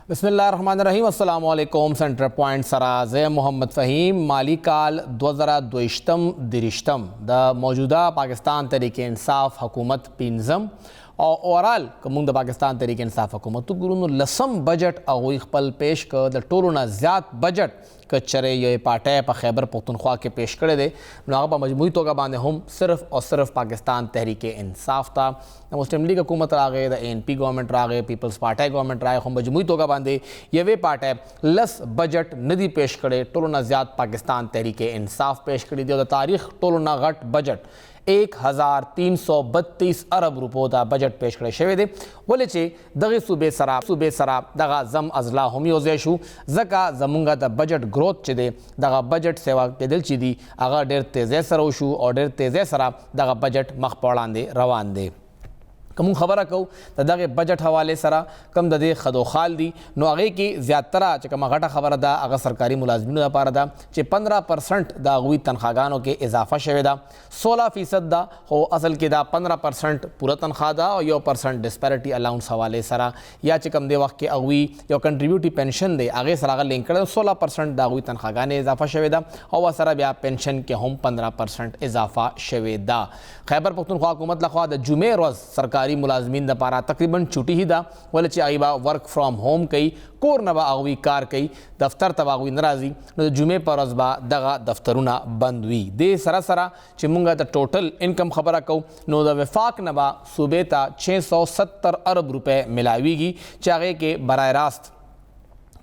बिस्मिल्लाहिर्रहमानिर्रहीम अस्सलाम वालेकुम। सेंटर पॉइंट सराज मोहम्मद फ़हीम माली काल 2022 दिरिश्तम द मौजूदा पाकिस्तान तहरीक इंसाफ हुकूमत पिंजम और ओवरऑल कमुंग द पाकिस्तान तहरीक इंसाफ हुकूमत गुरुनो लसम बजट अगोई खपल पेश कर द टोलना ज़्याद बजट कचरे ये पाटे पर खैबर पख्तूनख्वा के पेश करे दे नागबा मजमूई तोगा बांधे हम सिर्फ और सिर्फ पाकिस्तान तहरीक इंसाफ था द मुस्लिम लीग हुकूमत रागे द ANP गवर्नमेंट रागे पीपल्स पार्टी गवर्नमेंट रागे हम मजमूई तोगा बांधे ये वे पाटे लस बजट नदी पेश करे टोलना ज़्याद पाकिस्तान तहरीक इंसाफ पेश करी दिया तारीख टोलना घट बजट 1332 अरब रुपये का बजट पेश करे शवे दे बोले चे दगे सूबे सरा दगा जम अजला हम योजेशु जका जमुंगा द बजट ग्रोथ चे दे दगा बजट सेवा के दिल ची दी अगर डेर तेज़े सरोशु और डेर तेज़े सरा दगा बजट मखपौड़ान दे रवान दे कमु खबर कहूँ तो दगे बजट हवाले सरा कम ददे खदो खाल दी नो आगे की ज़्यादा चकमा घटा खबर दा अगर सरकारी मुलाजमिन दा पारा दा चे 15% दा अगवी तनख्वागानों के इजाफा शवे दा 16% दा हो असल के दा 15% पूरा तनख्वाह दा और 1% डिस्पैरिटी अलाउंस हवाले सरा या चकम दे वक्त के अगवी या कंट्रीब्यूटी पेंशन दे आगे सरा अगर लिंक कर 16% दा अगवी तनख्वागाने इजाफा शवे दा और वह सरा ब्या पेंशन के हम 15% इजाफा शवे दा। खैबर पख्तूनख्वा हुकूमत लखवा द जुमे रोज़ सरकार मुलाजमीन द पारा तकरीबन छुट्टी ही दा वाले आईबा वर्क फ्राम होम कई कोर नबा आगवी कार कई दफ्तर तबागवी नाराजी न जुमे पर अजबा दगा दफ्तरुना बंद हुई दे सरासरा चिमुंगा द टोटल इनकम खबर कहूँ नो द वफाक नबा सूबेता 670 अरब रुपए मिलावीगी चाहे के बराह रास्त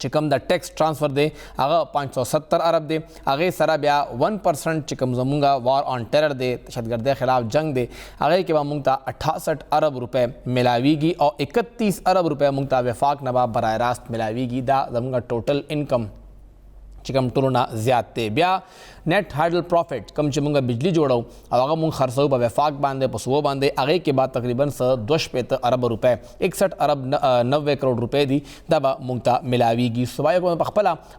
चिकम द टैक्स ट्रांसफ़र दे आगा 570 अरब दे आगे सरा ब्या 1% चिकम जमुंगा वार ऑन टेरर दे दहशतगर्द खिलाफ जंग दे आगे के बाद मुंगता 68 अरब रुपए मिलावीगी और 31 अरब रुपए मुंगता वफाक नबा बराह रास्त मिलावीगी दा जमुंगा टोटल इनकम चिकम टोलना ज़्यादते ब्या नेट हाइडल प्रॉफिट कम चिमुंगा बिजली जोड़ो और अगर मुंग खर्चो ब वफाक बांधे पशुओं बांधे आगे के बाद तकरीबन 2 अरब रुपए 61 अरब 90 करोड़ रुपए दी दबा मुंगता मिलावीगी सुबह को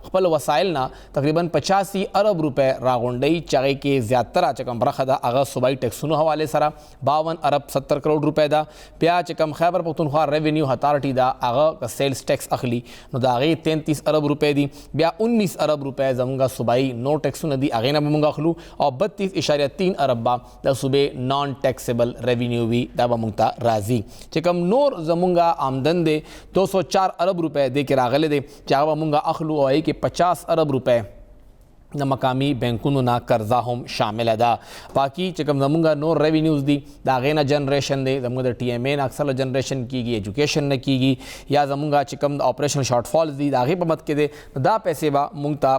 खपल वसाइल ना तकरीबन 85 अरब रुपए रागोंडई चाहे के ज़्यादा चकम बरखदा अगर सुबाई टैक्सुनो हवाले सरा 52 अरब 70 करोड़ रुपए दा प्या चकम खैबर पख्तूनख्वा रेवेन्यू अथॉरिटी दा अगर सेल्स टैक्स अखली नो दागे 33 अरब रुपए दी ब्या 19 अरब रुपए जमुंगा सुबाई नो टैक्सु नदी आगे ना मुंगा खलू और 32.3 अरब बा द सुबे नॉन टैक्सेबल रेवेन्यू भी दाबा मुंगता राजी चिकम नोर जमुंगा आमदन दे 204 अरब रुपए दे के रागले दे चावा मुंगा अखलू और के 50 अरब रुपए न मकामी बैंकों ना कर्जा हम शामिल है दा बाकी चिकम जमुंगा नो रेवेन्यूज़ दी दागे ना जनरेशन दे जमुंगा TMA ना अक्सर जनरेशन की गई एजुकेशन न की गई या जमुंगा चिकम ऑपरेशन शॉर्टफॉल्स दी दागे पमत के दे दा पैसे बा मुंगता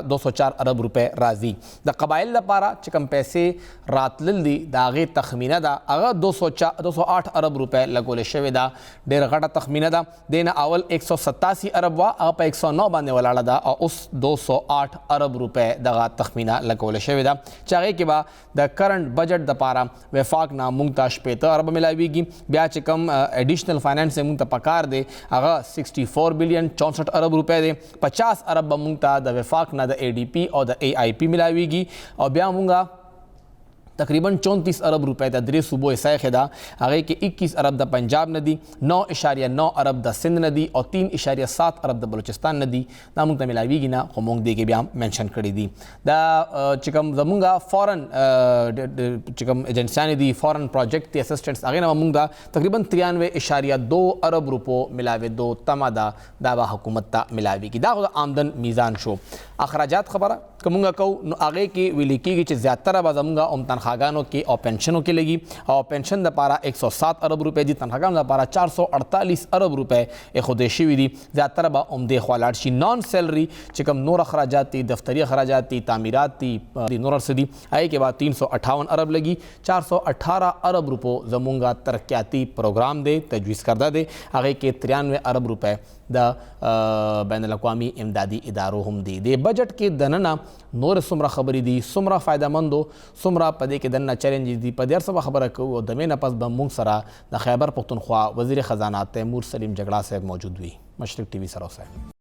204 अरब रुपए राजी द कबाइल द पारा चिकम पैसे रातलिल दी दागे तखमीना दा अगर 208 अरब रुपए लगोले शवे दा डेर घटा तखमीना दा देना अवल 187 अरब वा आप 109 बांधने वाला दा और उस 208 अरब रुपए दगा तखमीना लगोले शवेदा चाहे के बाद द करंट बजट द पारा वफाक ना मुंगता 65 अरब मिलावीगी ब्या चिकम एडिशनल फाइनेंस से मुंगता पकार दे अगा 64 बिलियन 64 अरब रुपए दे 50 अरब मुंगता द वफाक ना द ADP और द AIP मिलावीगी और ब्या मुंगा तकरीबन 34 अरब रुपए द दरे सूबो ऐसा खेदा आगे के 21 अरब द पंजाब नदी 9.9 अरब द सिंध नदी और 3.7 अरब द बलूचिस्तान नदी नामुंग मिलावीगी ना होमोंग दे के ब्याम मेंशन करी दी द चिकम जमुंगा फॉरेन चिकम एजेंसियां दी फॉरेन प्रोजेक्ट के असिस्टेंट्स आगे ना मुंगा तकरीबन 93.2 अरब रुपये मिलावे दो तमादा दावा हुकूमत ता मिलावीगी दा आमदन मीज़ान शो अखराजात खबर कमुंगा कहूँ आगे की विलिकी की ज़्यादा बाजमुंगा उम तनख्वागानों की और पेंशनों के लगी और पेंशन द पारा 107 अरब रुपए दी तनख्वागान द पारा 448 अरब रुपए एक खुदेशी हुई दी ज़्यादा बा उमदे ख्वालाशी नॉन सैलरी चिकम नूर अखराजाती दफ्तरी अखराजाती तामीराती नूर से दी आए के बाद 358 अरब लगी 418 अरब रुपये जमुंगा तरक्याती प्रोग्राम दे तजवीज़ करदा दे आगे के 93 अरब रुपए द बैन अवी इमदादी इदारों हम दी दे बजट के दनना नोर सुमरा खबरी दी सुमरा फ़ायदा मंदो सुमरा पदे के दन्ना चैलेंज दी पदेर सब खबर को दमे नपस बमुंग सरा द खैबर पख्तूनख्वा वज़ीर ख़जाना तैमूर सलीम जगड़ा साहब मौजूद हुई मशरिक TV सरो से।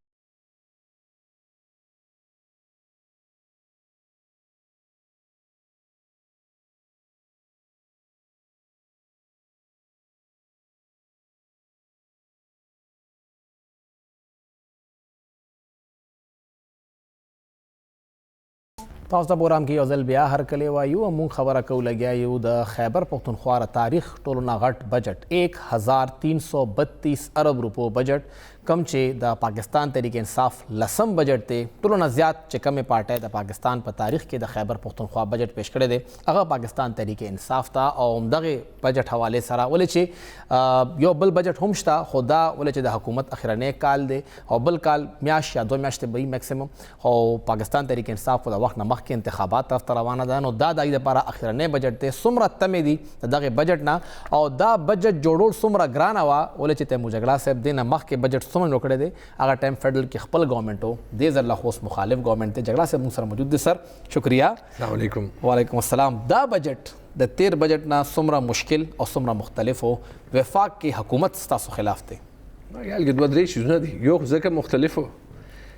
تاسو ته پروګرام کې یو ځل بیا هرکلی وایو موږ خبره کوو لګیا یو د خیبر پښتونخوا تاریخ ټولو نه غټ بجټ 1332 ارب روپو بجټ کم چې د پاکستان تحریک انصاف لسم بجټ دی ټولو نه زیات چې کمې پارټۍ د پاکستان په تاریخ کې د خیبر پښتونخوا بجټ پیش کړی دی هغه پاکستان تحریک انصاف ته او همدغې بجټ حوالې سره ولې چې یو بل بجټ هم شته خو دا ولې چې د حکومت اخرنی کال دی او بل کال میاشت یا 2 میاشتې به وي میکسیمم او پاکستان تحریک انصاف په د وخت نه مخکې انتخابات طرف ته روانه ده نو دا د هغې دپاره اخرنی بجټ دی څومره تمې دي د دغې بجټ نه او دا بجټ جوړول څومره ګرانه وه ولې چې تیمور جګړه صاحب دې نه مخکې بجټ څومره جوړ کړی دی هغه ټایم فیډرل کې خپل ګورنمنټ و دې ځل لا خو اوس مخالف ګورنمنټ دی جګړه صاحب موږ سره موجود دی سر شکریه السلام علیکم وعلیکم السلام دا بجټ د تیر بجټ نه څومره مشکل او څومره مختلف و وفاق کې حکومت ستاسو خلاف دی یال کې دوه درې شیزونه دي یو ځکه مختلف و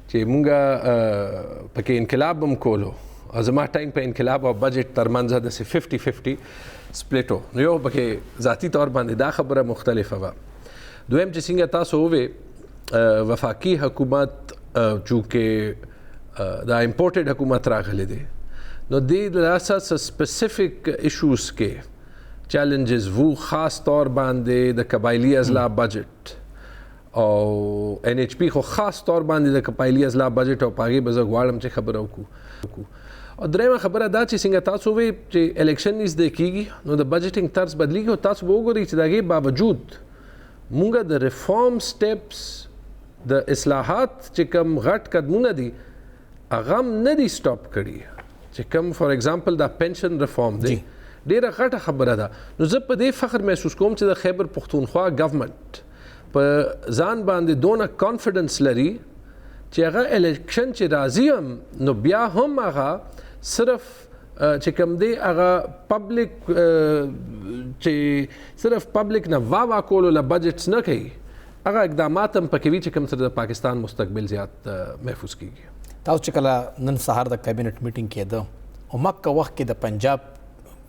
چې مونږ پکې انقلاب هم کولو او زما ټایم په انقلاب او بجټ ترمنځ د 50-50 سپلیټو نو یو پکې ذاتی طور باندې دا خبره مختلفه وه دویم چې څنګه تاسو ووې وفاقي حکومت چونکې دا امپورټډ حکومت راغلی دی نو دې د اساس سپیسیفک ایشوز کې چیلنجز وو خاص طور باندې د قبایلی اضلاع بجټ او ان ایچ پی خو خاص طور باندې د قبایلی اضلاع بجټ او پاغي به زه غواړم چې خبره وکړو او درېمه خبره دا چې څنګه تاسو وې چې الیکشن نږدې کیږي نو د بجټینګ طرز بدلیږي او تاسو به وګورئ چې د هغې باوجود مونږ د ریفارم سټیپس د اصلاحات چې کوم غټ قدمونه دي هغه هم نه دي سټاپ کړي چې کوم فار ایگزامپل دا پنشن ریفارم دی ډیره غټه خبره ده نو زه په دې فخر محسوس کوم چې د خیبر پښتونخوا ګورنمنت په ځان باندې دونه کانفیډنس لري چې هغه الیکشن چې راځي هم نو بیا هم هغه صرف چې کوم دی هغه پبلک چې صرف پبلک نه واوا کولو له بجټس نه کوي هغه اقدامات هم پکې وي چې کوم سره د پاکستان مستقبل زیات محفوظ کیږي تاسو چې کله نن سهار د کابینټ میټینګ کېده او مکه وخت کې د پنجاب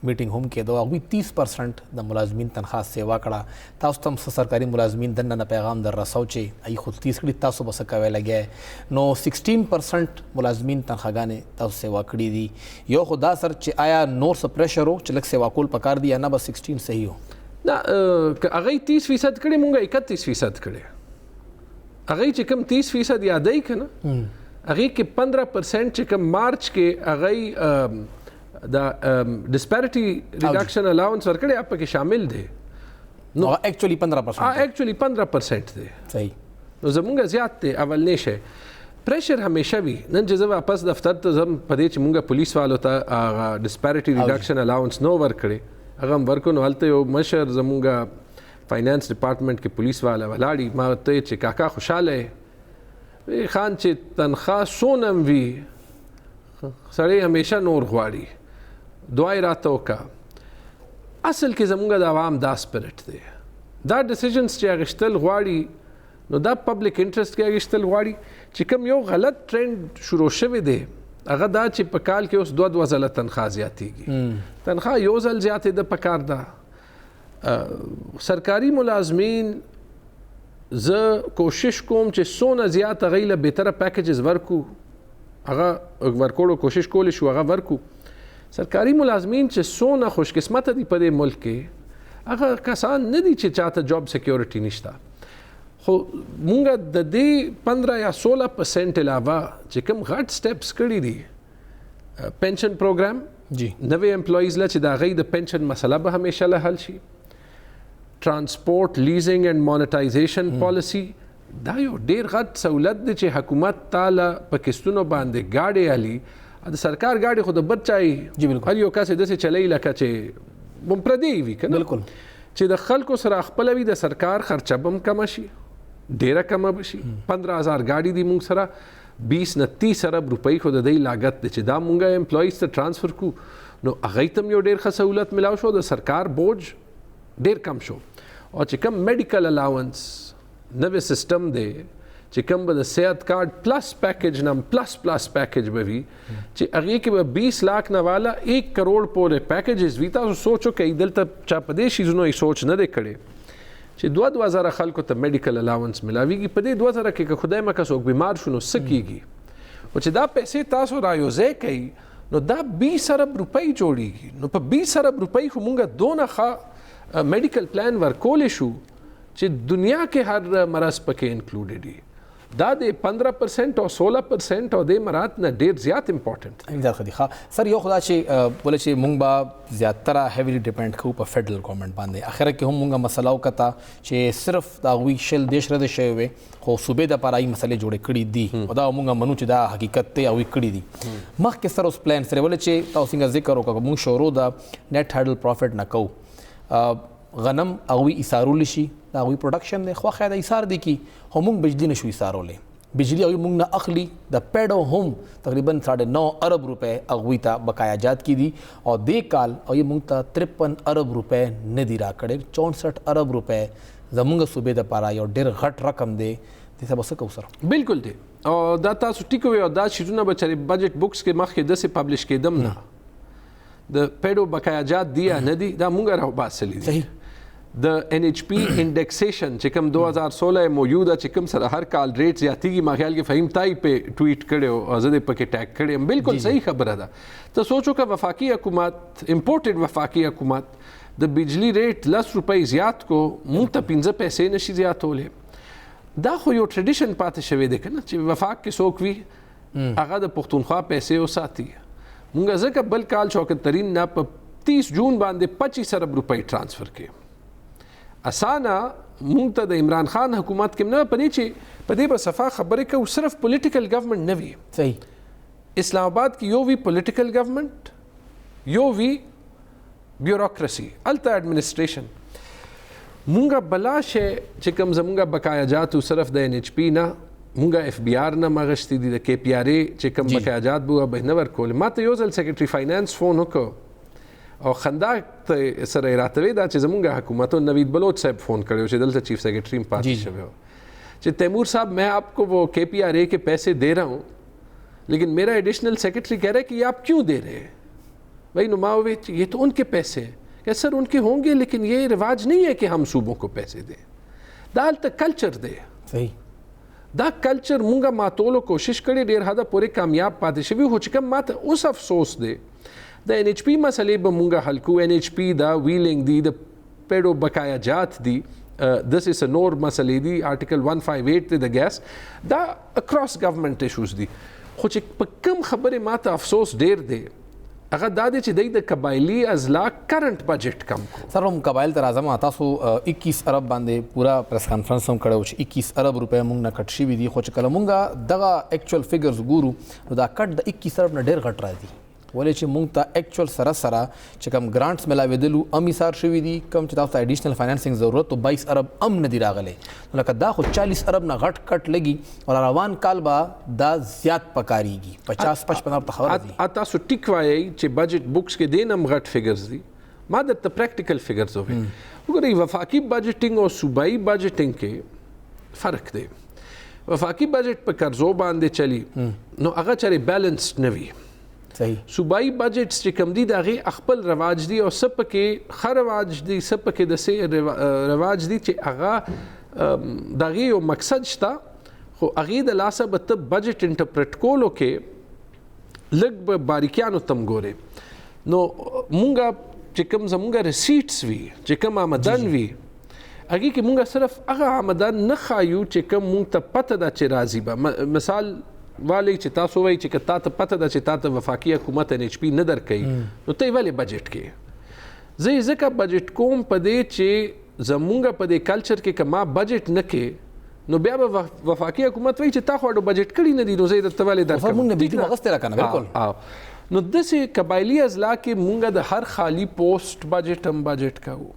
میټینګ هم کېده هغوی 30% د ملازمین تنخواه سیوا کړه تاسو ته هم سرکاري ملازمین دننه پیغام در رسو چې ای خود 30 کړي تاسو به څه کوی لګیا نو 16% ملازمین تنخواهګانې تاسو سیوا کړي دي یو خو دا سر چې آیا نور څه پریشر و چې لږ سیوا کول پکار دي یا نه به 16 صحیح و نه هغې 30% کړي مونږ 31% کړي هغې چې کوم 30% یادوي که نه هغې کې 15% چې کوم مارچ کې هغې دا ډسپیرټي ریډکشن الاونس ورکړی هغه پکې شامل دی نو ایکچولی 15% ایکچولی 15% دی صحیح نو زمونږ زیات دی اولنی شی پریشر همیشه وي نن چې زه واپس دفتر ته ځم په دې چې مونږ پولیس والو ته هغه ډسپیرټي ریډکشن الاونس نو ورکړی هغه هم ورکړو نو هلته یو مشر زمونږ فاینانس ډپارټمنټ کې پولیس والا ولاړي ما ورته چې کاکا خوشحاله یې خان چې تنخواه څونه هم وي سړی همیشه نور غواړي دعای راته وکړه اصل کې زمونږ د عوام دا سپرټ دی دا ډیسیژنز چې اخیستل غواړي نو دا پبلک انټرسټ کې اخیستل غواړي چې کوم یو غلط ټرینډ شروع شوی دی هغه دا چې په کال کې اوس 2 ځله تنخواه زیاتېږي تنخواه یو ځل زیاتېده پکار ده سرکاري ملازمین زه کوشش کوم چې څونه زیات هغوی له بهتره پیکیجز ورکو هغه ورکولو کوشش کولی شو هغه ورکو سرکاري ملازمین چې څونه خوش قسمته دي په دې ملک کې هغه کسان نه دي چې چاته جاب سیکیورټي نشته خو مونږ د دې 15 یا 16% علاوه چې کوم غټ سټیپس کړي دي پنشن پروګرام جی نوې امپلایز له چې د هغوی د پنشن مسله به همیشه له حل شي ټرانسپورټ لیزینګ اینډ مانیټایزیشن پالیسی دا یو ډیر غټ سہولت دی چې حکومت تعالی په کستونو باندې گاډي علي د سرکار گاډي خو د بچای جی بالکل هر یو کس دسه چلی لکه چې ممپردی وي کنه بالکل چې د خلکو سره خپل وي د سرکار خرچه بم کم شي ډیره کم شي 15000 گاډي دی مونږ سره 20 نه 30 ارب روپۍ خو د دې لاګت چې دا مونږه امپلایز ته ټرانسفر کو نو هغه تم یو ډیر ښه سہولت ملاو شو د سرکار بوج ډیر کم شو او چې کم میډیکل الاونس نوې سیستم دی چې کوم به د صحت کارت پلس پیکیج نام پلس پیکیج به وي چې هغې کې به 20 लाख نه والا 1 کروڑ پورې پیکیجز وي تاسو سوچو کې دلته چا په دې شیزونو یې سوچ نه دی کړی چې 2000 خلکو ته میډیکل الاونس ملاویږي په دې 2000 کې که خدای مکه څوک بیمار شو نو څه کیږي او چې دا پیسې تاسو را یوځای کوي نو دا 20 ارب روپۍ جوړیږي. نو په 20 ارب روپۍ خو مونږه دونه ښه میډیکل پلان ورکولی شو چې دنیا کې هر مرض پکې انکلوډډ وي. دا د 15% او 16% او د مراد نه ډیر زیات امپورټنٹ دی. دا خدي ښه سر یو خدا چې بوله چې مونږ به زیاتره هیویلی ډیپند کوو په فیډرل ګورنمنت باندې. اخره کې هم مونږه مسله وکړه چې صرف دا غوي شل دیش رد شوی وي خو صوبې د پاره ای مسلې جوړې کړې دي او دا مونږه منو چې دا حقیقت ته او کړې دي. مخکې سره اوس پلان سره ولې چې تاسو څنګه ذکر وکړو مونږ شروع د نیټ هډل پروفټ نه کوو. غنم هغوی ایسارول شي دا هغوی پروډکشن دی خو خیر د ایسار دی کی خو مونږ بجلی نشو ایسارولې. بجلی هغوی مونږ نه اخلي د پیډو هم تقریبا 9.5 ارب روپے هغوی ته بقایا جات کی دي او دې کال هغوی مونږ ته 53 ارب روپے نه دی راکړی. 64 ارب روپے زمونږ صوبې د پاره یو ډېر غټ رقم دی. دې څه بس کو سره بالکل دی او دا تاسو ټیک وي او دا شیزونه به چری بجټ بوکس کې مخکې د سه پبلش کېدم نه د پیډو بقایا جات دی نه دی دا مونږ راو باسلی دي. د NHP انډیکسیشن چې کوم 2016 موجوده چې کوم سره هر کال ریټ زیاتیږي ما خیال کې فهیم تای په ټویټ کړو او زه دې پکې ټیګ کړم. بالکل صحیح خبره ده. ته سوچو که وفاقی حکومت امپورټډ وفاقی حکومت د بجلی ریټ 10 روپۍ زیات کو مونږ ته 15 پیسې نشي زیاتولې. دا خو یو ټریډیشن پاتې شوی دی کنه چې وفاق کې څوک وي هغه د پښتونخوا پیسې وساتي. مونږ ځکه بل کال شوکت ترین نه په 30 جون باندې 25 ارب روپۍ ټرانسفر کړي. اسانه مونږ ته د عمران خان حکومت کې نه پني چې په دې په صفه خبرې کوو صرف پولیټیکل ګورنمنت نه وي. صحیح اسلام آباد کې یو وی پولیټیکل ګورنمنت یو وی بیوروکراسي الته ایڈمنسټریشن. مونږه بلاشه چې کوم زمونږه بقایا جات صرف د NHP نه مونږه FBR نه مغشتي دي د KPRA چې کوم بقایا جات بو به نه ورکول. ما ته یو ځل سیکریټری فاینانس فون وکړ او خندا سره راتوي دا چې زمونږ حکومت نوید بلوچ صاحب فون کړو چې دلته چیف سیکریٹری پاتې شوی چې تیمور صاحب میں آپ کو وہ KPRA کے پیسے دے رہا ہوں لیکن میرا ایڈیشنل سیکریٹری کہہ رہا ہے کہ یہ آپ کیوں دے رہے ہیں. بھائی نماوی یہ تو ان کے پیسے ہیں کہ سر ان کے ہوں گے لیکن یہ رواج نہیں ہے کہ ہم صوبوں کو پیسے دیں. دا هلته کلچر دی. صحیح دا کلچر مونږه ماتولو کوشش کړې ډېر حده پورې کامیاب پاتې شوي خو چې کوم ماته اوس افسوس دی د NHP مسلې به مونږه حل کوو. NHP دا ویلینګ دی د پیډو بقایا جات دی دس از نور مسلې دی آرټیکل 158 دی د ګیس دا اکراس ګورنمنت ایشوز دی. خو چې په کوم خبرې ماته افسوس ډېر دی هغه دا دی چې د قبایلی اضلاع کرنٹ بجٹ کم کو. سر هم قبایل تر اعظم تاسو 21 ارب باندې پورا پریس کانفرنس هم کړو چې 21 ارب روپے مونږ نه کټ شي دي خو چې کله مونږه دغه اکچوال فیګرز ګورو نو دا کټ د 21 ارب نه ډېر غټ راځي. ولې چې مونږ ته اکچوال سره چې کوم ګرانټس ملاوېدلو ام ایثار شوي دي کوم چې تاسو ته ایډیشنل فاینانسینګ ضرورت او 22 ارب ام نه دي راغلی نو لکه دا خو 40 ارب نه غټ کټ لګي او روان کال به دا زیات پکاريږي 50-55 ارب ته خبره دي. تاسو ټیک وایي چې بجټ بوکس کې دینم غټ فیګرز دي ما د پریکټیکل فیګرز وي. وګورئ وفاقي بجټینګ او صوبایي بجټینګ کې فرق دی. وفاقي بجټ په قرضو باندې چلی نو هغه چری بیلنسډ نه وي. صحیح صوبایي بجټس چې کم دي د هغې خپل رواج دي او څه پکې ښه رواج دي څه پکې د سې رواج دي چې هغه د هغې یو مقصد شته خو هغې د لاسه به ته بجټ انټرپریټ کولو کې لږ به باریکیانو ته م ګورې. نو مونږه چې کوم زمونږه ریسیټس وي چې کوم آمدن وي هغې کې مونږه صرف هغه آمدن نه ښایو چې کوم مونږ ته پته ده چې راځي به. مثال والی چې تاسو وایي چې که تا ته پته ده چې تا ته وفاقي حکومت NHP نه درکوي نو ته یې ولې بجټ کې. زه یې ځکه بجټ کوم په دې چې زمونږ په دې کلچر کې که ما بجټ نه کې نو بیا به وفاقي حکومت وایي چې تا خو اډو بجټ کړي نه دي نو زه یې درته ولې درکوم. مونږ نه بجټ اخیستی راکنه بالکل. نو داسې قبایلي اضلاع کې مونږ د هر خالي پوسټ بجټ هم بجټ کوو.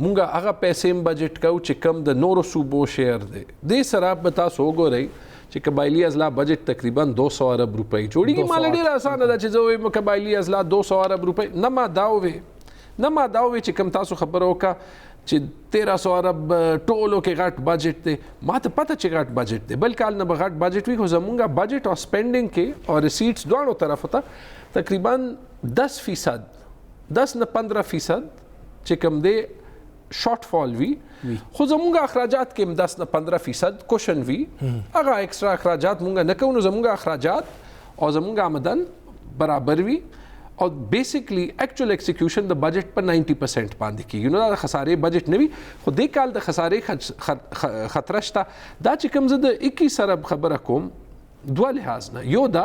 مونږ هغه پیسې هم بجټ کوو چې کم د نورو صوبو شیر دی. دې سره به تاسو وګورئ چې قبایلی اضلاع بجٹ تقریبا 200 ارب روپۍ جوړیږي. مال ډیر اسانه ده چې زه وایم قبایلی اضلاع 200 ارب روپۍ نه ما دا وې چې کم تاسو خبره وکړه چې 1300 ارب ټولو کې غټ بجٹ دی. ما ته پته چې غټ بجٹ دی بل کال نه به غټ بجٹ وي خو زمونږه بجٹ او سپینډینګ کې او ریسیټس دواړو طرفو ته تقریبا 10% 10 نه 15% چې کم دی شارټ فال وي خو زمونږ اخراجات کې هم 10 نه 15% کوشن وي. هغه ایکسترا اخراجات مونږ نه کوو نو زمونږ اخراجات او زمونږ آمدن برابر وي او بیسیکلی ایکچوئل ایکسیکیوشن د بجټ په 90% باندې کیږي. نو دا خسارې بجټ نه وي، خو دې کال د خسارې خطر شته. دا چې کوم زه د 21 ارب خبره کوم دوه لحاظ نه، یو دا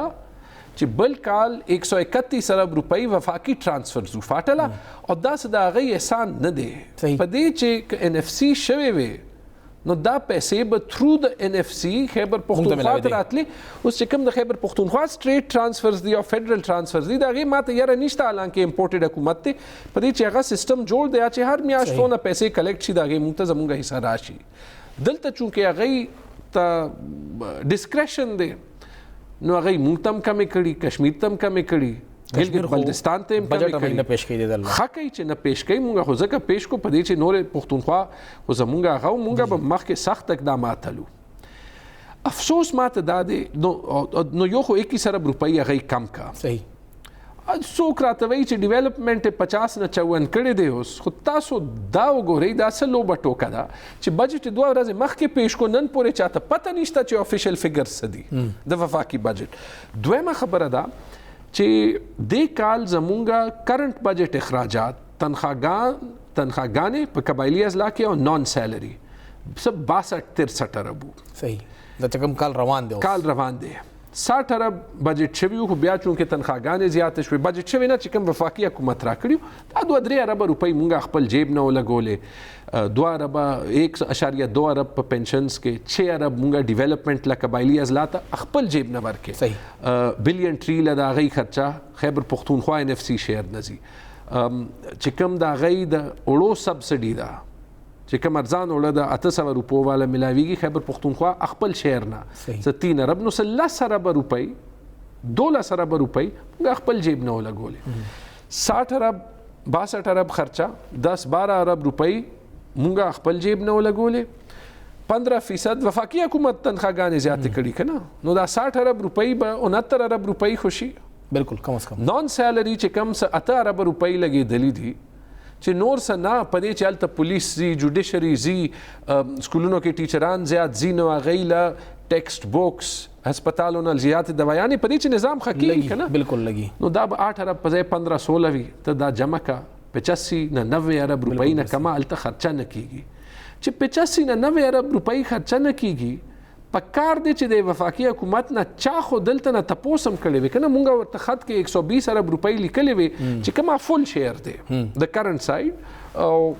چې بل کال 131 ارب روپۍ وفاقي ټرانسفر زو فاټله او دا څه د هغې احسان نه دی په دې چې NFC شوی وي نو دا پیسې به تھرو د NFC خیبر پختونخوا ته راتلې. اوس چې کوم د خیبر پختونخوا سټریټ ټرانسفرز دي او فیډرل ټرانسفرز دي د هغې ماته یاره نشته، حالانکې امپورټډ حکومت دی په دې چې هغه سیسټم جوړ دی چې هر میاشتونه پیسې کلیکټ شي د هغې موږ ته زموږ حصه راشي. دلته چونکې هغې ته ډسکریشن دی نو هغې موږ ته هم کمې کړي، کشمیر ته هم کمې کړي، ګلګت بلتستان ته هم کمې کړي. نه پیش کړي دلته ښه کوي چې نه پیش کوي، مونږ خو ځکه پیش کو په دې چې نورې پښتونخوا خو زمونږ هغه مونږ به مخکې سخت اقدامات هلو. افسوس ماته دا دی نو یو خو 21 ارب روپۍ هغې کم کا صحیح. څوک راته وایي چې ډیولپمنټ یې 50 نه 54 کړی دی. اوس خو تاسو دا وګورئ دا څه لوبه ټوکه ده چې بجټ 2 ورځې مخکې پیش کو، نن پورې چاته پته نشته چې افیشل فګرز څه دي د وفاقي بجټ. دویمه خبره ده چې دې کال زمونږ کرنٹ بجټ اخراجات تنخواګانې په قبایلي اضلاع کې او نان سیلري سب 62-63 ارب صحیح. دا چې کوم کال روان دی 60 ارب بجټ شوی خو بیا چونکې تنخواګانې زیاتې شوې بجټ شوی نه چې کوم وفاقي حکومت راکړي دا 2-3 ارب روپۍ مونږ خپل جیب نه ولګولې، 2 ارب 1.2 ارب په پنشنز کې، 6 ارب مونږ ډیولپمنٹ له قبایلي اضلاع ته خپل جیب نه ورکې. صحیح. بلین ټری له د هغې خرچه خیبر پختونخوا NFC شیر نه ځي. چې کوم د هغې د اوړو سبسډي ده چې کوم ارزان اوړه د 800 روپو والا ملاویږي خیبر پختونخوا خپل شهر نه 3 ارب نو 10 ارب روپۍ 12 ارب روپۍ موږ خپل جیب نه ولګولې. 60 ارب 62 ارب خرچه 10-12 ارب روپۍ موږ خپل جیب نه ولګولې. 15% وفاقي حکومت تنخواګانې زیاتې کړي که نه نو دا 60 ارب روپۍ به 69 ارب روپۍ خوشي. بالکل کم از کم نان سیلري چې کم 8 ارب روپۍ لګېدلې دي چې نور څه نه په دې چې هلته پولیس ځي، جوډیشري ځي، سکولونو کې ټیچران زیات ځي نو هغوی له ټیکسټ بوکس هسپتالونو زیاتې دوايانې په دې چې نظام ښه کېږي که نه بالکل لګي نو دا به 8 ارب په ځای 15-16 وي ته دا جمع کا 85 نه 90 ارب روپۍ نه کمه هلته خرچه نه کېږي. چې 85 نه 90 ارب روپۍ خرچه نه کېږي په کار دی چې د وفاقي حکومت نه چا خو دلته نه تپوس هم کړی وي که نه مونږ ورته خط کې 120 ارب روپۍ لیکلې وي چې کومه فل شیر دی د کرنٹ سایډ او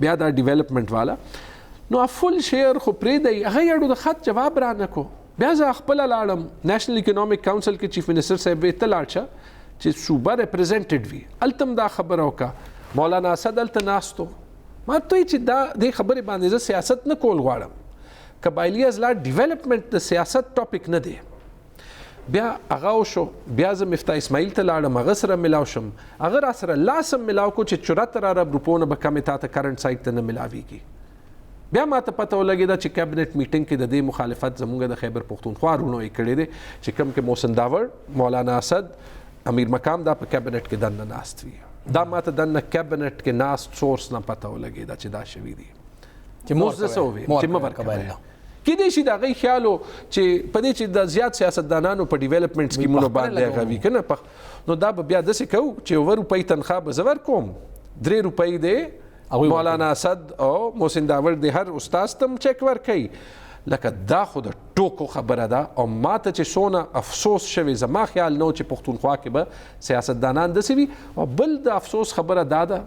بیا دا ډیولپمنٹ والا نو فل شیر خو پرېږدئ هغه اړو د خط جواب را نه کو. بیا زه خپله لاړم نیشنل اکنامک کونسل کې چیف منسټر صاحب وی ته لاړ شه چې صوبه ریپرزینټډ وي هلته هم دا خبره وکړه. مولانا اسد هلته ناست و ما ته چې دا دې خبرې باندې زه سیاست نه کول غواړم، قبایلی اضلاع ډیولپمنٹ د سیاست ټاپک نه دی. بیا هغه وشو بیا زه مفتاح اسماعیل ته لاړم هغه سره ملاو شم هغه را سره لاس هم ملاو کو چې 74 ارب روپو نه به کمې تا ته کرنٹ سایډ ته نه ملاویږي. بیا ماته پته ولګېده چې کابینټ میټینګ کې د دې مخالفت زموږ د خیبر پختونخوا رونو یې کړی دی چې کوم کې محسن داور مولانا اسد امیر مقام دا په کابینټ کې دننه ناست وي. دا ماته دننه کابینټ کې ناست سورس نه پته ولګېده چې دا شوي دي چې موږ زه څه وویم چې مه ورکوئ. کېدای شي د هغې خیال و چې په دې چې د زیات سیاستدانانو په ډیولپمنټ سکیمونو باندې هغه وي که نه نو دا به بیا داسې کوو چې 2 روپۍ تنخوا به زه ورکوم 3 روپۍ دی مولانا اسد او محسن داور د هر استاذ ته چک ورکوي. لکه دا خو د ټوکو خبره ده او ماته چې څونه افسوس شوی زما خیال نه و چې پښتونخوا کې به سیاستدانان داسې وي. او بل د افسوس خبره دا ده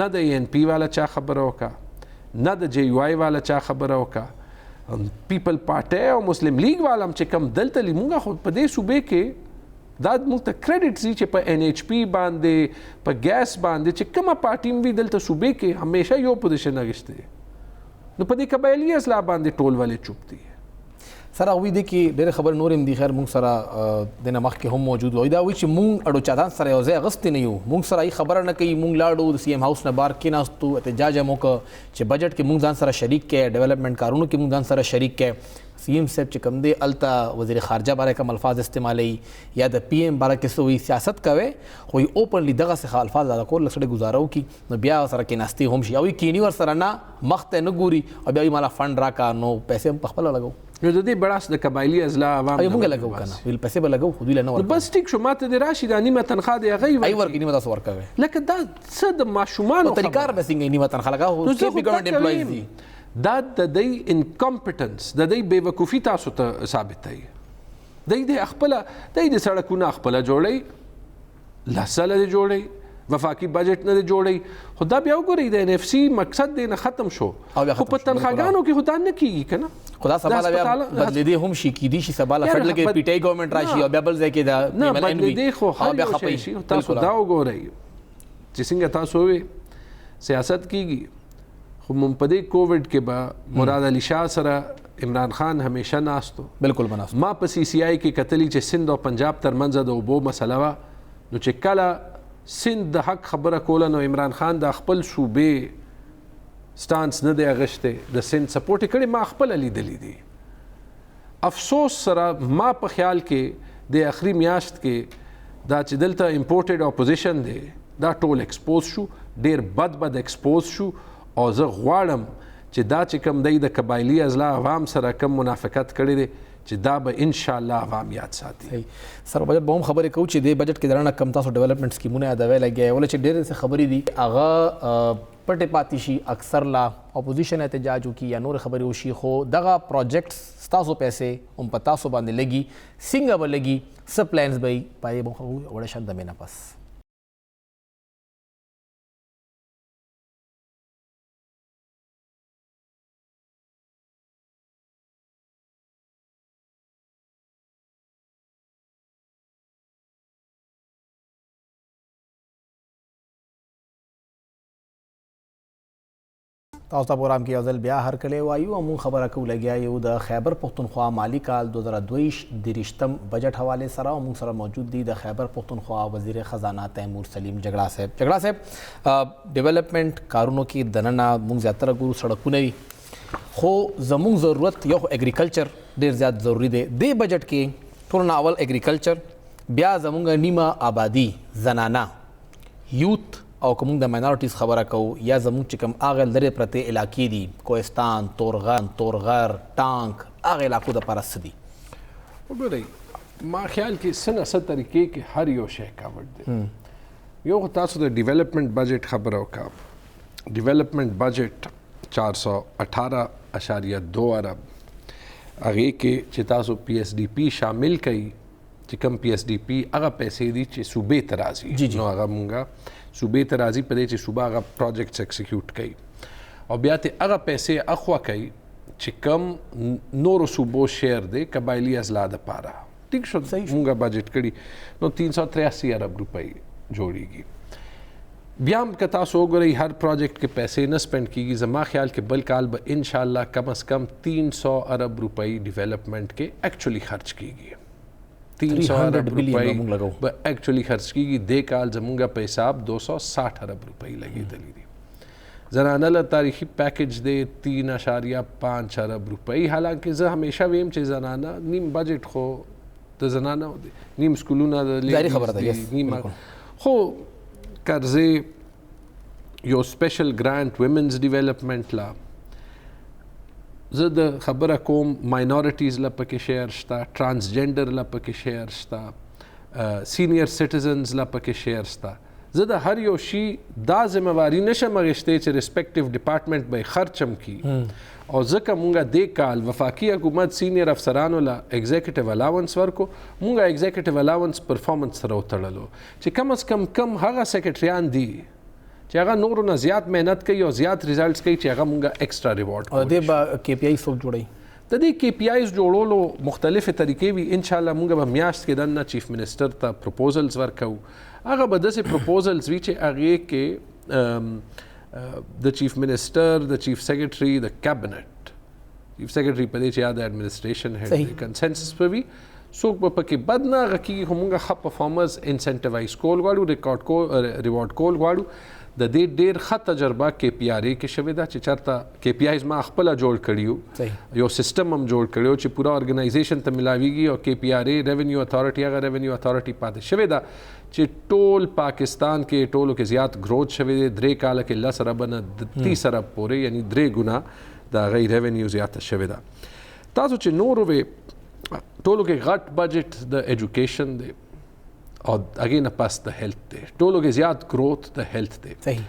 نه د ANP والا چا خبره وکړه نه د JUI والا چا خبره وکړه پیپل پارټي او مسلم لیگ والا چې کم دلته مونږ خو په دې صوبې کې دا مونږ ته کریډټ ځي چې په NHP باندې په ګیس باندې چې کومه پارټي وي دلته صوبې کې همیشه یو پوزیشن اخیستی نو په دې قبایلي اضلاع باندې ټول ولې چوپ دي. سره هغوی دی کې ډېرې خبرې نورې هم دي خیر مونږ سره د نه مخکې هم موجود وي دا وایي چې مونږ اړو چاودان سره یو ځای اغوستې نه یو مونږ سره هیڅ خبره نه کوي مونږ لاړو د CM هاوس نه بار کېناستو احتجاج هم وکړه چې بجټ کې مونږ ځان سره شریک کړئ ډیولپمنټ کارونو کې مونږ ځان سره شریک کړئ सीएम साहब چې کوم دی الته وزیر خارجه باره کوم الفاظ استعمالي یا د پی ایم باره کې سوی سیاست کوي خو یې اوپنلی دغه څخه الفاظ زیاده کول لسړي گزارو کی نو بیا سره کې ناستي هم شي او کینی ور سره نه مخ ته نه ګوري او بیا مالا فند راکا نو پیسې هم په خپل لګو نو د دې بړاس د قبایلی ازلا عوام ای مونږ لګو کنه ویل پیسې به لګو خو دوی نه ور بس ټیک شو ماته د راشي د نیمه تنخواه دی هغه ای ور کې نیمه تاسو ورکوي لکه دا څه د ماشومان طریقار به څنګه نیمه تنخواه لګاو نو چې ګورنمنت امپلویز دي دا د دې انکمپټنس د دې بیوقوفي تاسو ته ثابت دی د خپل د سړکونه خپل جوړي لاساله جوړي وفاقي بجټ نه جوړي خدا بیا وګورئ د ان اف سی مقصد دی نه ختم شو خو په تنخواګانو کې خدا نه کیږي کنه خدا سبا بیا بدلې هم شي کیدی شي سبا لا فډل کې پی ټی ګورنمنت راشي او بیا بل ځای کې دا نه بدلې خو هر بیا خپې تاسو دا وګورئ چې څنګه تاسو وي سیاست کیږي خو ممپدې کووډ کې به مراد علي شاه سره عمران خان همیشه ناستو بالکل بناستو ما په سی سی آی کې کتلی چې سند او پنجاب ترمنځ د اوبو مسله وا نو چې کله سند د حق خبره کوله نو عمران خان د خپل صوبې سټانس نه دی اغشته د سند سپورټ کړي ما خپل لیدلی دي افسوس سره ما په خیال کې د اخري میاشت کې دا چې دلته امپورټډ اپوزیشن دی دا ټول ایکسپوز شو ډیر بد ایکسپوز شو او زه غواړم چې دا چې کوم دی د قبایلی ازلا عوام سره کم منافقت کړی دی چې دا به ان شاء الله عوام یاد ساتي سر بجټ به هم خبرې کوو چې د بجټ کې درانه کم تاسو ډیولپمنٹ سکیمونه یادوي لګي ول چې ډېر څه خبرې دي هغه پټه پاتې شي اکثر لا اپوزیشن احتجاج وکي یا نور خبرې وشي خو دغه پروجیکټس تاسو پیسې هم پتا سو باندې لګي څنګه به لګي سب پلانز به پای به وړه شند مې نه پس تاسو ته پروګرام کې ځل بیا هر کله وایو مون خبره کو لګیا یو د خیبر پختونخوا مالی کال 2022 درشتم بجټ حواله سره مون سره موجود دي د خیبر پختونخوا وزیر خزانه تیمور سلیم جګړه صاحب ډیولپمنٹ کارونو کې دننه مون زیاتره ګورو سړکونه خو زموږ ضرورت یو اګریکلچر ډیر زیات ضروری دی د بجټ کې ټول اول اګریکلچر بیا زموږ نیمه آبادی زنانه یوت او کوم د ماینورټیز خبره کو یا زموږ چې کوم اغه لري پرته علاقې دي کوهستان تورغر ټانک اغه علاقو د پرسدي وګورئ ما خیال کې سنه ست طریقې کې هر یو شی کاوړ دی یو تاسو د ډیولپمنٹ بجټ خبره وکا ډیولپمنٹ بجټ 418.2 ارب هغه کې چې تاسو پی ایس ډی پی شامل کړئ چې کم پی ایس ډی پی هغه پیسې دي چې صوبې ته راځي نو هغه مونږه صوبې ته راځي په دې چې صوبه هغه پروجیکټس ایکسیکیوټ کوي او بیا ته هغه پیسې اخوا کوي چې کم نورو صوبو شیر دی قبایلی ازلا دپاره ټیک شو مونږه بجټ کړي نو 383 ارب روپۍ جوړیږي بیا هم که تاسو وګورئ هر پروجیکټ کې پیسې نه سپینډ کیږي زما خیال کې بل کال به ان شاء الله کم از کم 300 ارب روپۍ ډیولپمنٹ کې ایکچولی خرچ کیږي 300 ارب روپۍ به ایکچولی خرچ کیږي د کال زمونږه په حساب 260 ارب روپۍ لګېدلې دي زنانه له تاریخي پیکیج دی 3.5 ارب روپۍ حالانکه زه همیشه ویم چې زنانه نیم بجټ خو د زنانه نیم سکولونه د ظاهري خبره ده نیم خو قرضې یو سپیشل ګرانټ ویمنز ډیولپمنٹ لا زه د خبره کوم ماینورټیز لا پکې شیر شته ټرانسجنډر لا پکې شیر شته سینیر سټیزنز لا پکې شیر شته زه د هر یو شي دا ذمہواری نشم اخیستی چې ریسپیکټیو ډپارټمنټ به خرچم کی او ځکه مونږه د کال وفاقي حکومت سینیر افسرانو لا ایگزیکټیو الاونس ورکو مونږه ایگزیکټیو الاونس پرفارمنس سره وتړلو چې کم از کم هغه سیکریټریان دي چې هغه نورو نه زیات مهنت کوي او زیات ریزلټس کوي چې هغه مونږه ایکسټرا ریوارډ او د به کی پی آی څوک جوړي د دې کی پی آیز جوړولو مختلفې طریقې وي ان شاء الله مونږ به میاشت کې دنه چیف منسٹر ته پروپوزلز ورکو هغه به داسې پروپوزلز وي چې هغې کې د چیف منسٹر د چیف سیکرټري د کابینټ چیف سیکرټري په دې چې یا د ایڈمنسټریشن هیډ کنسنسس په وي څوک به پکې بد نه هغه کېږي خو مونږ ښه پرفارمرز انسینټیوایز کول غواړو ریوارډ کول غواړو د دې ډیر ښه تجربه KPRA کې شوې ده چې چرته KPIs ما خپل جوړ کړیو یو سیستم هم جوړ کړیو چې پورا ارګنایزیشن ته ملاویږي او KPRA ریونیو اتھارټي هغه ریونیو اتھارټي پاتې شوې ده چې ټول پاکستان کې ټولو کې زیات گروث شوې ده 3 کال کې 10 ارب نه 30 ارب پورې یعنی 3 ګنا د غیر ریونیو زیات شوې ده تاسو چې نور وې ټولو کې غټ بجټ د ایجوکیشن دی او هغه نه پاس د هیلث دی ټولو کې زیات گروث د هیلث دی صحیح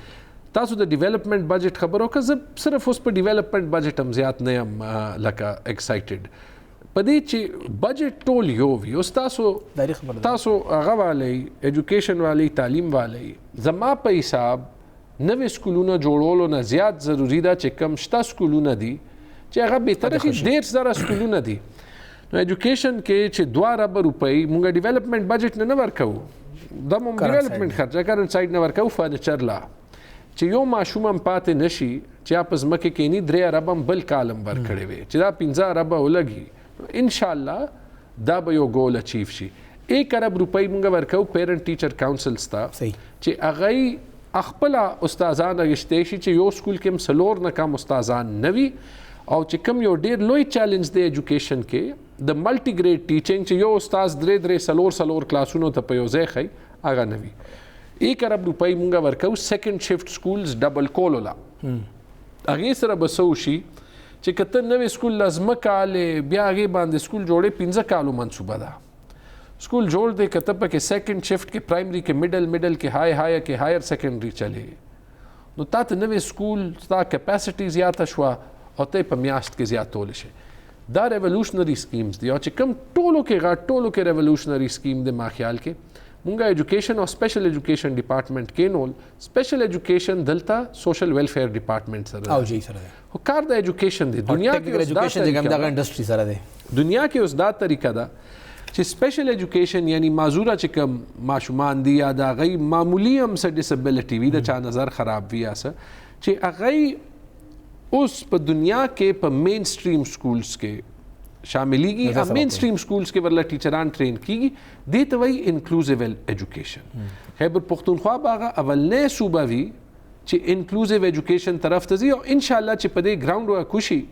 تاسو د ډیولپمنٹ بجټ خبرو که زه صرف اوس په ډیولپمنٹ بجټ هم زیات نه یم لکه ایکسایټډ پدې چې بجټ ټول یو وي اوس تاسو هغه والی ایجوکیشن والی تعلیم والی زما په حساب نوې سکولونه جوړولو نه زیات ضروری ده چې کم شته سکولونه دي چې هغه بهتره شي 1.5 سکولونه دي نو ایجوکیشن کې چې 2 ارب روپۍ مونږ ډیولپمنٹ بجټ نه ورکو دا مونږ ډیولپمنٹ خرچه کرن سایډ نه ورکو فرنیچر لا چې یو ماشوم هم پاتې نشي چې اپس مکه کې ني 3 ارب بل کالم ورکړي وي چې دا 15 ارب ولګي ان شاء الله دا به یو ګول اچیو شي 1 ارب روپۍ مونږ ورکو پیرنٹ ټیچر کاونسلز ته چې هغه خپل استادان غشته شي چې یو سکول کې مسلور نه کم استادان نوي او چې کوم یو ډیر لوی چیلنج دی ایجوکیشن کې د ملټي ګریډ ټیچینګ چې یو استاد درې سلور کلاسونو ته په یو ځای خي هغه نوي 1 ارب روپۍ مونږ ورکو سیکنډ شفت سکولز ډبل کولولا هغه سره بسو شي چې کته نوې سکول لازم کاله بیا هغه باندې سکول جوړې 15 کالو منصوبه ده سکول جوړ دې کته په کې سیکنډ شفت کې پرایمری کې میډل کې های کې هایر سیکنډري چلے نو تاسو نوې سکول تا کیپاسټي زیاته شو او ته په میاشت کې زیاتول شي دا ریولوشنری سکیمز دي او چې کوم ټولو کې ریولوشنری سکیم د ما خیال کې مونږه ایجوکیشن او سپیشل ایجوکیشن ډپارټمنټ کې نول سپیشل ایجوکیشن دلته سوشل ویلفیر ډپارټمنټ سره او جی سره هو کار د ایجوکیشن دی دنیا کې ایجوکیشن د انډستری سره دی دنیا کې اوس دا طریقه ده چې سپیشل ایجوکیشن یعنی معذوره چې کوم ماشومان دي یا دا غي معمولی هم سره ډیسبیلیټي وي د چا نظر خراب وي اسه چې هغه اوس په دنیا کې په مین سټریم سکولز کې شاملېږي مین سټریم سکولز کې ورله ټیچران ټرین کیږي دې ته وایي انکلوزیو ایجوکیشن خیبر پختونخوا باغه اولنې صوبه وي چې انکلوزیو ایجوکیشن طرف ته ځي او ان شاء الله چې په دې ګراوند وکوشي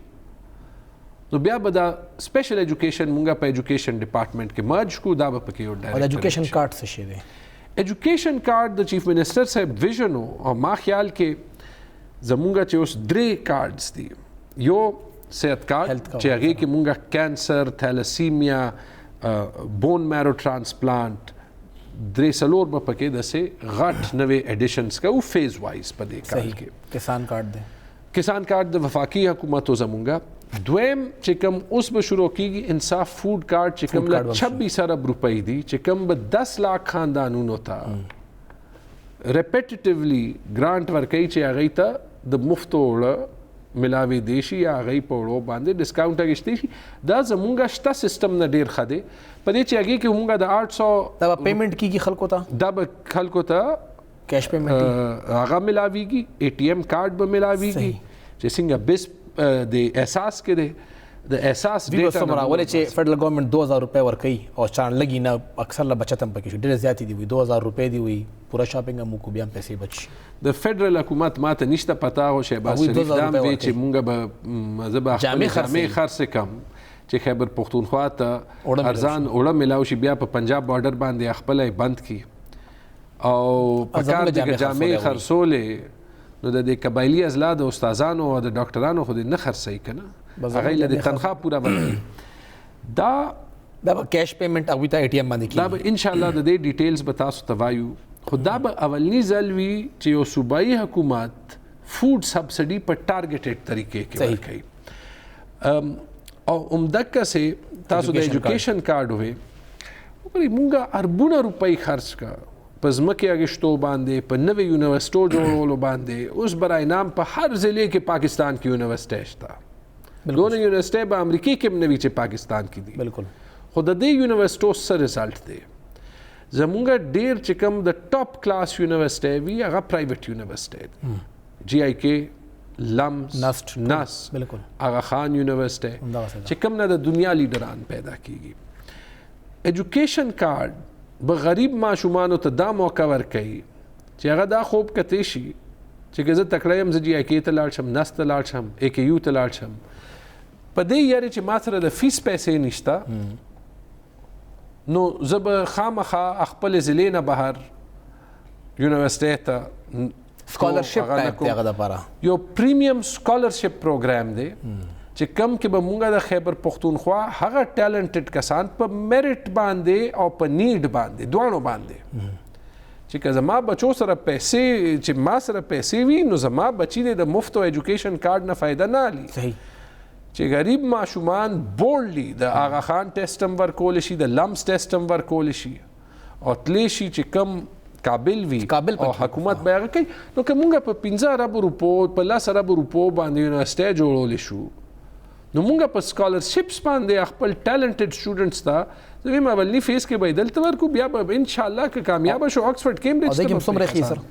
نو بیا به دا سپیشل ایجوکیشن مونږه په ایجوکیشن ډپارټمنټ کې مرج کو دا به پکې یو ډایرکټ ایجوکیشن کارت څه شي دی ایجوکیشن کارت د چیف منسٹر صاحب ویژن او ما خیال کې زمونږه چې اوس 3 کارډز دي یو صحت کارت چې هغه کې مونږه کینسر تھیلسیمیا بون میرو ټرانسپلانٹ 3 سلور په پکې د سه غټ نوې ایډیشنز کا او فیز وایز په دې کال کې کسان کارت دی کسان کارت د وفاقي حکومت زمونږه دویم چې کوم اوس به شروع کیږي انصاف فوډ کارت چې کوم 26 ارب روپۍ دي چې کوم به 10 लाख خاندانونو ته ریپیټیټیولی ګرانټ ورکړي چې هغه ته د مفت وړه ملاوي دیشي یا هغه په وړو باندې ډیسکاونټ اگشتي شي دا زمونږه شته سیستم نه ډیر خده په دې چې هغه کې مونږه د 800 دا پیمنٹ کیږي خلکو ته دا به خلکو ته کیش پیمنٹ هغه ملاويږي ATM کارت به ملاويږي چې څنګه بس د احساس کې د احساس ډیټا سمراولې چې فدرل ګورنمنت 2000 روپے ورکړي او چان لګي نه اکثر لا بچت هم پکې شو ډېر زیات دي 2000 روپے دی وي پورا شاپینګ هم کو بیا پیسې بچ د فدرل حکومت ماته نشته پتا او شهباز شریف دام وی چې مونږه به مذهب جامع خرڅ کم چې خیبر پختونخوا ته ارزان اوړه ملاوي شي بیا په پنجاب بارډر باندې خپل بند کی او پکار د جامع خرڅولې نو د قبایلی ازلا د استادانو او د ډاکټرانو خو نه خرڅي کنه هغه له تنخواه پورا ورکړي دا کیش پیمنٹ او ته ATM باندې کی دا به ان شاء الله د دې ډیټیلز به تاسو توایو خدا به اولنی ځلوي چې یو صوبایي حکومت فوډ سبسډي په ټارګټډ طریقې کې ورکړي او عمدکه سه تاسو د ایجوکیشن کارت وې وګورئ مونږه اربونه روپۍ خرج کا پزمکه اگشتو باندې په نوې یونیورسيټو جوړولو باندې اوس برای نام په هر ضلع کې پاکستان کې یونیورسيټي شته دونه یونیورسيټي په امریکا کې نوې چې پاکستان کې دي بالکل خود د یونیورسيټو سره رزلټ دی زمونږه ډیر چې کوم د ټاپ کلاس یونیورسيټي وی هغه پرایویټ یونیورسيټي GIK لمس ناس بالکل آغا خان یونیورسيټي چې کوم نه د دنیا لیډران پیدا کیږي ایجوکیشن کارت به غریب ماشومانو ته دا موقع ورکړي چې هغه دا خوب کته شي چې زه تکړه یم زه جی آی کې ته لاړ شم نس ته لاړ شم اے کې یو ته لاړ شم په دې یاري چې ما سره د فیس پیسې نشته نو زه به خامخا خپل ضلع نه بهر یونیورسټۍ ته سکالرشپ ټایپ دی هغه دپاره یو پریمیم سکالرشپ پروګرام دی چې کم کې به مونږه د خیبر پښتونخوا هغه ټیلنټډ کسان په میرټ باندې او په نیډ باندې دواړو باندې چې که زما بچو سره پیسې چې ما سره پیسې وي نو زما بچی د مفت ایجوکیشن کارت نه فایده نه اخلي چې غریب ماشومان بولډلی د آغا خان ټیسټ هم ورکول شي د لمس ټیسټ هم ورکول شي او تلی شي چې کم قابل وي او حکومت به هغه کوي نو که مونږ په 15 ارب روپو په 10 ارب روپو باندې یونیورسټۍ جوړولی شو نو مونږ په سکالرشپس باندې خپل ټیلنټډ سټوډنټس ته زه وایم اولني فیس کې به دلته ورکو بیا به ان شاء الله که کامیاب شو آکسفورد کیمبرج ته کوم څومره خي سر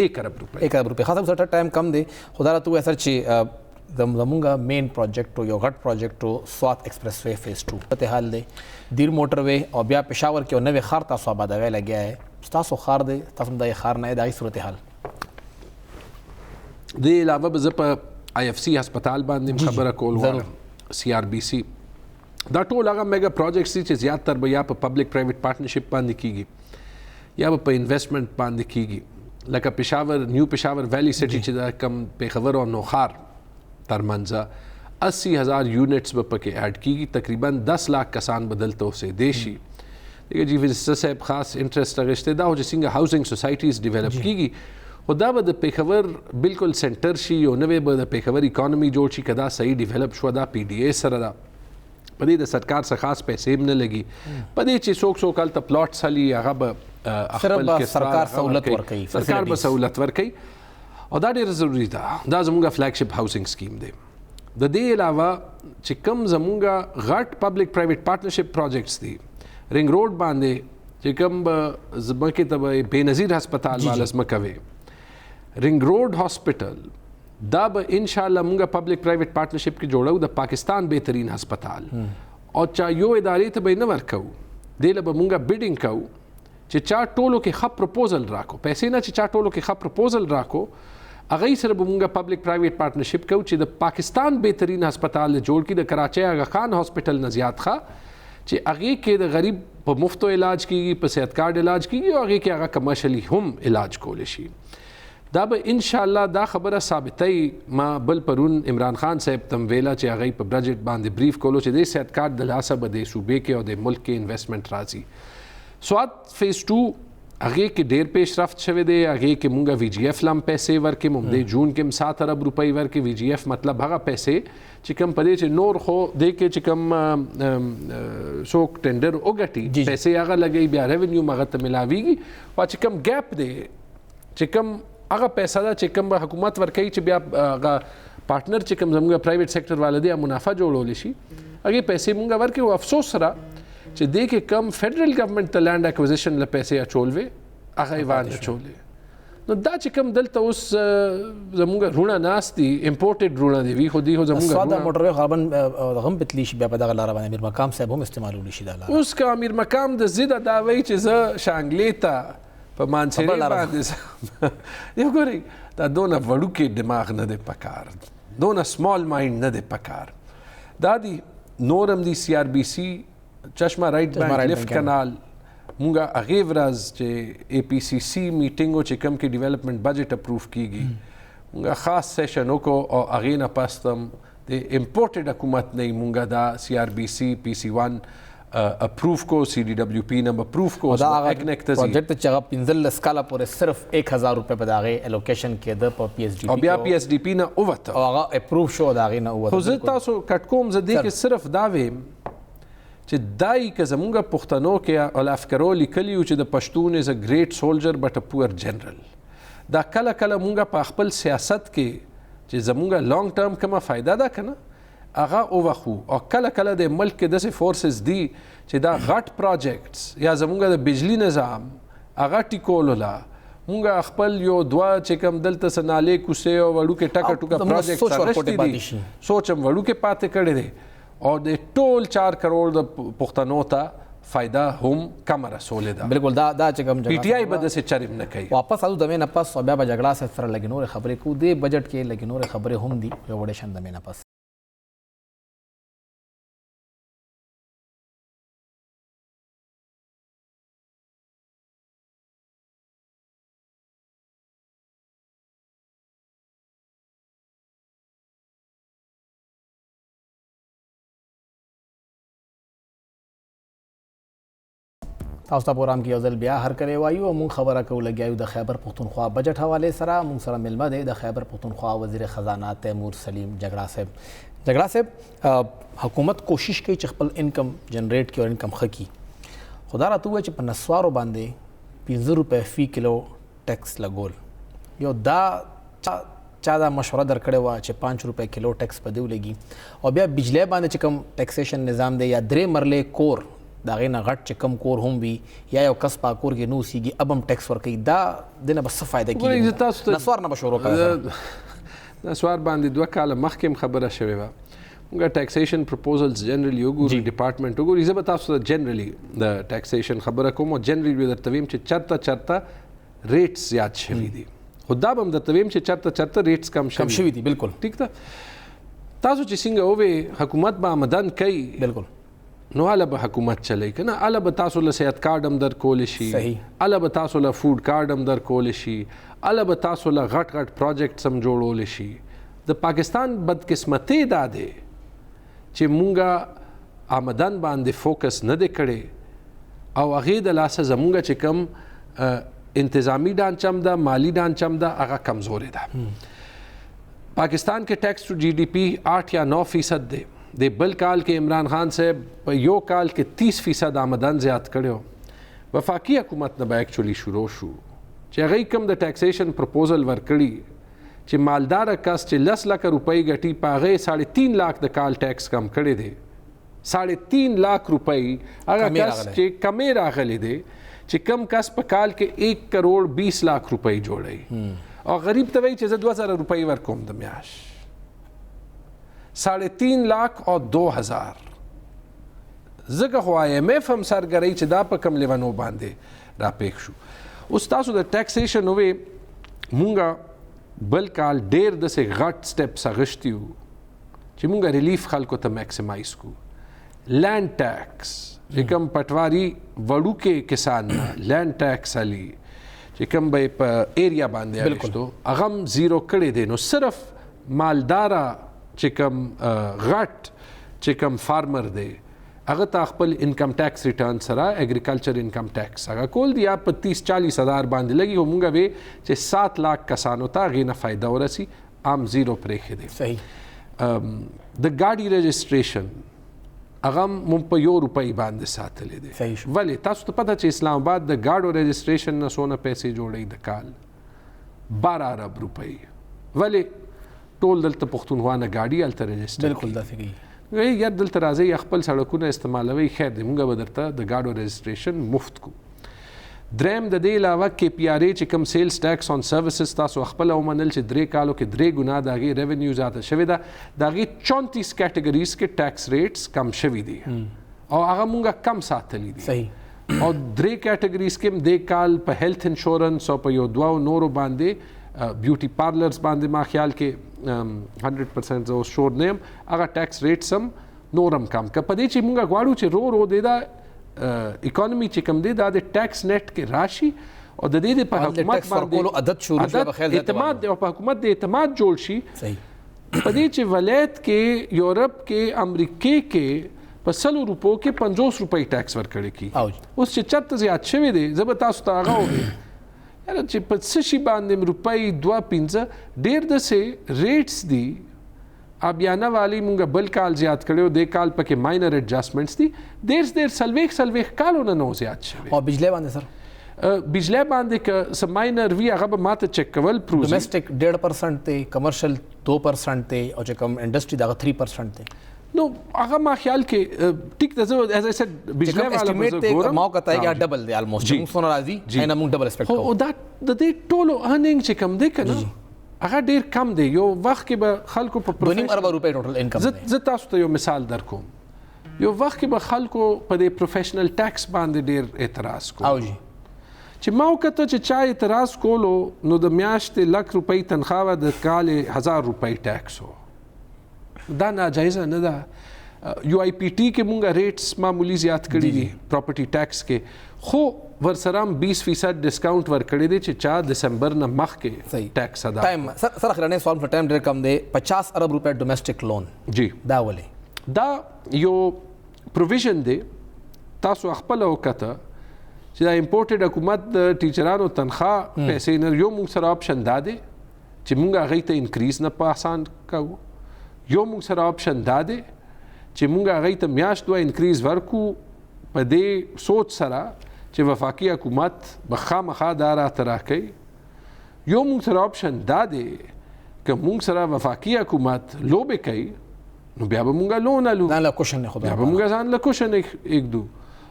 1 ارب روپے خاصه سره ټایم کم دی خدا را تو اثر چې زمونږه مین پروجیکټ یو غټ پروجیکټ سوات ایکسپریس وے فیز 2 په حال دی دیر موټر وے او بیا پېښور کې نوې خار تاسو آبادوي لګیا ہے تاسو خار دی تاسو د خار نه دای صورتحال د علاوه به په آی اف سی هسپتال باندې خبره کول غواړم سی آر بی سی دا ټول هغه میگا پروجیکټس دي چې زیاتره به یا په پبلک پرایویټ پارټنرشپ باندې کیږي یا په انویسټمنٹ باندې کیږي لکه پېښور نیو پېښور ویلی سټي چې دا کم پېښور او نوخار ترمنځ 80,000 یونټس به پکې ایډ کیږي تقریبا 10 लाख کسان بدلته اوسه دیشي دیگه جی وزیر صاحب خاص انټرست راغشته دا چې څنګه هاوسینګ سوسایټیز ډیولپ کیږي او دا به د پېښور بالکل سنټر شي او نوې به د پېښور اکانومي جوړ شي کدا صحیح ډیولپ شو دا پی ډی اے سره دا پدې د سرکار څخه خاص پیسې نه لګي پدې چې څوک کال ته پلاټ سالي هغه به خپل کې سرکار سہولت ورکړي سرکار به سہولت ورکړي او دا ډېر ضروری ده دا زموږه فلیګشپ هاوسینګ سکیم دی د دې علاوه چې کم زموږه غټ پبلک پرایویټ پارټنرشپ پروجیکټس دي رنګ روډ باندې چې کم زمکه ته بېنظیر هسپتال والا زمکوي رنګ روډ هاسپټل دا به ان شاء الله موږ پبلک پرایویټ پارټنرشپ کې جوړو د پاکستان بهترین هسپتال او چا یو ادارې ته به نه ورکو دله به موږ بیډینګ کوو چې چا ټولو کې خپ پروپوزل راکو پیسې نه چې چا ټولو کې خپ پروپوزل راکو هغه سره به موږ پبلک پرایویټ پارټنرشپ کوو چې د پاکستان بهترین هسپتال جوړ کړي د کراچۍ آغا خان هاسپټل نه زیات ښه چې هغه کې د غریب په مفتو علاج کیږي په صحت کارت علاج کیږي او هغه کې هغه کمرشلی هم علاج کول شي دا به ان شاء الله دا خبره ثابتای ما بل پرون عمران خان صاحب تم ویلا چې هغه په بجټ باندې بریف کولو چې د صحت کارت د لاسه به د صوبې کې او د ملک کې انویسټمنټ راځي سواد فیز 2 هغه کې ډېر پیشرفت شوه دی هغه کې مونږه وی جی ایف لم پیسې ورکې مونږ د جون کې 7 ارب روپۍ ورکې وی جی ایف مطلب هغه پیسې چې کم پدې چې نور خو د کې چې کم شوک ټندر وګټي پیسې هغه لګي بیا ریونیو مغه ته ملاويږي او چې کم ګیپ دی چې کم هغه پیسې دا چې کم حکومت ورکړي چې بیا هغه پارټنر چې کم زموږ پرایویټ سېکټر والده منافع جوړول شي هغه پیسې مونږ ورکې او افسوس سره چې دې کې کم فدرل ګورنمنت ته لینډ اکوزیشن له پیسې اچولوي هغه وانه چولې نو دا چې کم دلته اوس زموږ رونه ناستي امپورټډ رونه دی وی خو دی زموږ ساده موټر غربن غم پتلی شي بیا په دغه لار باندې امیر مقام صاحب هم استعمالول شي دا لار اوس کا امیر مقام د زیاده دا وی چې ز شانګلې ته په مانچری باندې یو ګوري دا دونه وړو کې دماغ نه دی پکار دونه سمال مایند نه دی پکار دا دی نورم دی سی آر بی سی چشمه رائټ بانک لیفت کانال مونږه هغه ورځ چې اے پی سی سی میټینګ چې کم کې ډیولپمنٹ بجټ اپروف کیږي مونږه خاص سیشن وکړو او هغه نه پاستم د امپورټډ حکومت نه مونږه دا سی آر بی سی پی سی 1 اپروف کو سی डी डब्ल्यू پی نمبر اپروف کو دا پروجیکټ چې هغه 15 کاله پورې صرف 1000 روپے په داغه الوکیشن کې د پی ایس ډی او بیا پی ایس ډی پی نه اوته او هغه اپروف شو داغه نه اوته خو زه تاسو کټکوم زه دې کې صرف دا ویم چې دای که زمونږ پښتنو کې الافکرو لیکلیو چې د پښتون از ا ګریټ سولجر بټ ا پور جنرال دا کله کله مونږ په خپل سیاست کې چې زمونږ لانګ ټرم کومه فائدہ ده کنه هغه اوخو او کله کله د ملک کې داسې فورسز دي چې دا غټ پروجیکټس یا زمونږ د بجلی نظام هغه ټیکول ولا مونږ خپل یو دوا چې کم دلته سناله کوسه او وړو کې ټکا ټوکا پروجیکټ سوچم وړو کې پاتې کړي دي او د ټول 4 کروڑ د پښتنو ته फायदा هم کم رسولې ده بالکل دا چې کوم پی ټی آی به داسې چریم نه کوي. واپس آلو دمې نه پس بیا به جګړه سره لګي نورې خبرې کوو دې بجټ کې لګي نورې خبرې هم دي یو وړې شان دمې نه پس. تاسو ته پروګرام کې یو ځل بیا هر کړی وایو او مونږ خبره کوو لګیایو د خیبر پختونخوا بجټ حوالې سره. مونږ سره ملمه دی د خیبر پختونخوا وزیر خزانه تیمور سلیم جګړه صاحب. حکومت کوشش کوي چې خپل انکم جنریټ کړي او انکم ښه کړي، خو دا راته ووایي چې په نسوارو باندې 15 روپۍ فی کیلو ټیکس لګول. یو دا چا دا مشوره درکړې وه چې 5 روپۍ کیلو ټیکس په دې ولګي، او بیا بجلی باندې چې کوم ټیکسیشن نظام دی یا 3 مرلې کور د هغې نه غټ چې کم کور هم وي یا یو کس په کور کې نه اوسېږي اب هم ټیکس ورکوي، دا د نه به څه فایده کېږي؟ نسوار نه به شروع کړی. نسوار باندې 2 کاله مخکې هم خبره شوې وه. موږ ټیکسیشن پروپوزلز جنرالي وګورو، ډپارټمنټ وګورو. زه به تاسو ته جنرالي د ټیکسیشن خبره کوم او جنرالي به درته ویم چې چرته ریټس زیات شوي دي، خو دا به هم درته ویم چې چرته ریټس کم شوي دي. بالکل ټیک ده. تاسو چې څنګه ووې حکومت به آمدن کوي، بالکل نو اله به حکومت چلی کنه، اله به تاسو له صحت کارت هم در کول شي، اله به تاسو له فود کارت هم در کول شي، اله به تاسو له غټ پروجیکټس هم جوړول شي. د پاکستان بدقسمتي دا دی چې مونږه آمدن باندې فوکس نه دی کړی او هغې د لاسه زمونږ چې کوم انتظامی ډانچم ده، مالی ډانچم ده، هغه کمزورې ده. پاکستان کې ټیکس ټو جی ډی پی 8 یا 9% دی. د بل کال کې عمران خان صاحب په یو کال کې 30% آمدن زیات کړو. وفاقي حکومت نه به ایکچولی شروع شو چې هغې کوم د ټیکسیشن پروپوزل ورکړي چې مالداره کس چې 10 لک روپۍ ګټي په هغې 3.5 لاک د کال ټیکس کم کړی دی. 3.5 لاک روپۍ هغه کس چې کمې راغلی دی، چې کم کس په کال کې 1 کروڑ 20 لاک روپۍ جوړوي او غریب ته وایي چې زه 2000 روپۍ ورکوم د میاشت. 3.5 لاک او 2000 ځکه خو آی ایم ایف هم سرګرۍ چې دا په کم لیونو باندې راپیښ شو. اوس تاسو د ټیکسیشن وې مونږه بل کال ډېر داسې غټ سټیپس اخیستي وو چې مونږه ریلیف خلکو ته میکسیمایز کو. لینډ ټیکس چې کوم پټواري وړوکې کسان نه لینډ ټیکس علي چې کوم به په ایریا باندې اخیستو هغه هم زیرو کړی دی. نو صرف مالداره چې کوم غټ چې کوم فارمر دی هغه ته خپل انکم ټیکس ریټرن سره اګریکلچر انکم ټیکس هغه کول دی یا 30-40 هزار باندې لګي. او مونږه وی چې 7 لاک کسانو ته هغې نه فایده ورسي، عام زیرو پرېښې دی. صحیح. د ګاډي رجسټریشن هغه مونږ په 1 روپۍ باندې ساتلی دی. ولې تاسو ته پته چې اسلام آباد د ګاډو رجسټریشن نه څونه پیسې جوړوي د کال 12 ارب روپۍ. ولې ټول دلته پښتونخوا نه ګاډي هلته رجسټر بالکل داسې کوي. یا دلته راځئ خپل سړکونه استعمالوئ، خیر دی مونږ به درته د ګاډو رجسټریشن مفت کو. دریم د دې علاوه کې پی آر ای چې کوم سیلز ټیکس آن سروسز تاسو خپله ومنل چې 3 کالو کې 3 ګنا د هغې ریونیو زیاته شوې ده. د هغې 34 کیټګریز کې ټیکس ریټس کم شوي دي او هغه مونږه کم ساتلی دي. صحیح. او 3 کیټګریز کې هم د کال په هیلث انشورنس او په یو 2 نورو باندې بیوټي پارلرز باندې ما خیال کې 100% زه اوس شور نه یم هغه ټیکس ریټس هم نور هم کم که. په دې چې مونږ غواړو چې رو د دا اکانومي چې کوم دی دا د ټیکس نیټ کې راشي او د دې په حکومت باندې عادت شروع شي، بخیر اعتماد او په حکومت د اعتماد جوړ شي. صحیح. په دې چې ولایت کې یورپ کې امریکې کې په 100 روپو کې 50 روپۍ ټیکس ورکړی کی. اوس چې چرته زیات شوی دی زه به تاسو ته هغه وګورم یاره چې په څه شي باندې روپۍ 2.5 ډېر داسې ریټس دي. ابیانه والی مونږ بل کال زیات کړو، د کال پکې ماینر ایڈجسټمنټس دي. ډېر سلويخ کالونه نو زیات شوی. او بجلی باندې سر بجلی باندې که سم ماینر وی هغه به ماته چک کول پروز. ډومېسټک 1.5% ته، کمرشل 2% ته او چې کوم انډستری دا 3% ته. نو هغه ما خیال کې ټیک ده. زه ایز آی سیډ بجلی والا اسټیمیټ ته ما کته یا ډبل دی الموست موږ سونه راځي نه موږ ډبل ایکسپیکټ کوو. او دا د دې ټولو ارننګ چې کم دی کنه هغه ډیر کم دی. یو وخت کې به خلکو په 2.5 ارب روپۍ ټوټل انکم دی. زه تاسو ته یو مثال درکوم. یو وخت کې به خلکو په دې پروفیشنل ټیکس باندې ډېر اعتراض کو او جی چې ما وکړه چې چا اعتراض کولو نو د میاشتې ₹1,00,000 تنخواه وه، د کال ₹1,000 ټیکس و. دا ناجایزه نه ده. یو آی پی ټي کې مونږه ریټس معمولی زیات کړي دي پراپرټي ټیکس کې، خو ورسره هم 20% ډسکاؤنٹ ورکړی دی چې چا دسمبر نه مخکې ټیکس ادا ټایم سر اخرانه سوال پر ټایم ډیر کم دی. 50 ارب روپے ډومېسټک لون جی دا ولې دا یو پروویژن دی تاسو خپل وکړه چې دا امپورټډ حکومت د ټیچرانو تنخواه پیسې نه یو موږ سره آپشن دا دی چې موږ هغې ته انکریز نه په آسان کوو، یو موږ سره آپشن دا دی چې موږ هغې ته میاشت دوه انکریز ورکو په دې سوچ سره چې وفاقي حکومت به خامخا دا راته راکوي. یو موږ سره آپشن دا دی که موږ سره وفاقي حکومت لوبې کوي نو بیا به مونږه لون الو، ځان له کوشن نه خدای بیا به مونږه ځان له کوشن ایږدو.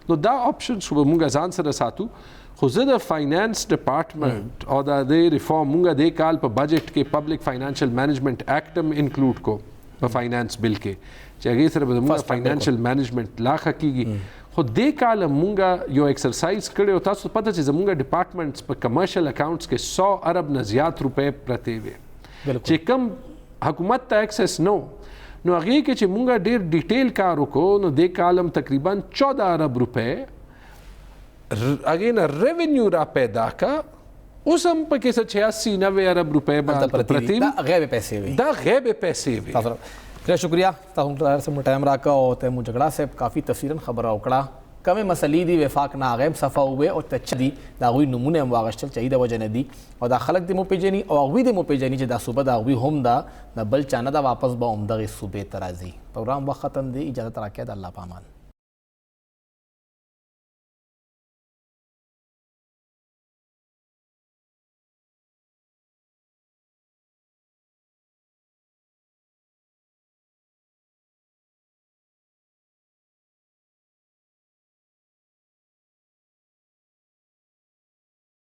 نو دا آپشنز خو به مونږه ځان سره ساتو. خو زه د فاینانس ډپارټمنټ او د دې ریفارم مونږه دې کال په بجټ کې پبلک فاینانشل مینجمنٹ ایکټ هم انکلوډ کو په فاینانس بل کې چې هغې سره به مونږه فاینانشل مینجمنٹ لاښه کیږي. خو دې کال مونږه یو ایکسرسایز کړی او تاسو پته چې زمونږه ډپارټمنټس په کمرشل اکاؤنټس کې 100 ارب نه زیات روپۍ پرتې وې چې کم حکومت ته ایکسس نو نو هغې کې چې مونږه ډېر ډیټیل کار وکړو نو دې کالم تقریبا 14 ارب روپۍ هغې نه ریونیو را پیدا کا. اوس هم پکې څه 86-90 ارب روپۍ پرتې دا غیب پیسې وي، دا غیب پیسې وي. ډېر شکریہ تاسو سره ټایم راکړه او ته مو جګړه صاحب کافي تفصیلا خبره وکړه. کمې مسلې دي وفاق نه هغه هم صفا وې او ته دي د هغوی نمونه هم واغشتل چې د وجه نه دي او دا خلک دې مو پیژني او هغوی دې مو پیژني چې دا صوبه د هغوی هم ده، د بل چا نه ده، واپس به همدغې صوبې ته راځي. پروګرام وخت ختم دی، اجازت راکړئ، د الله په امان.